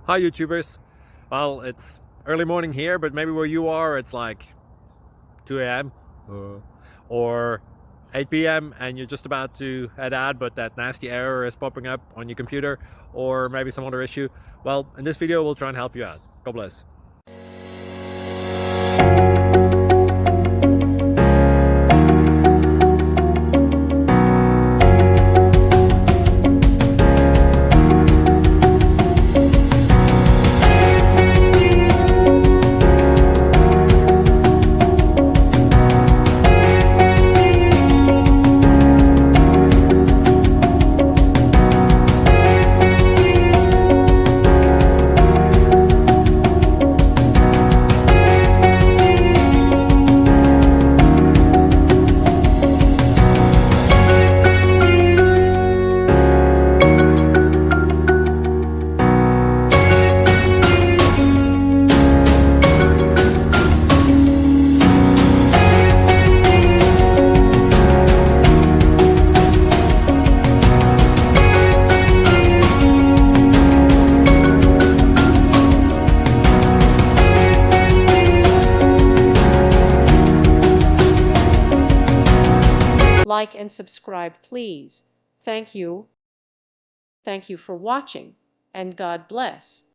Hi YouTubers. Well, it's early morning here, but maybe where you are it's like 2 a.m. Or 8 p.m. and you're just about to head out, but that nasty error is popping up on your computer, or maybe some other issue. Well, in this video we'll try and help you out. God bless. Like and subscribe, please. Thank you. Thank you for watching, and God bless.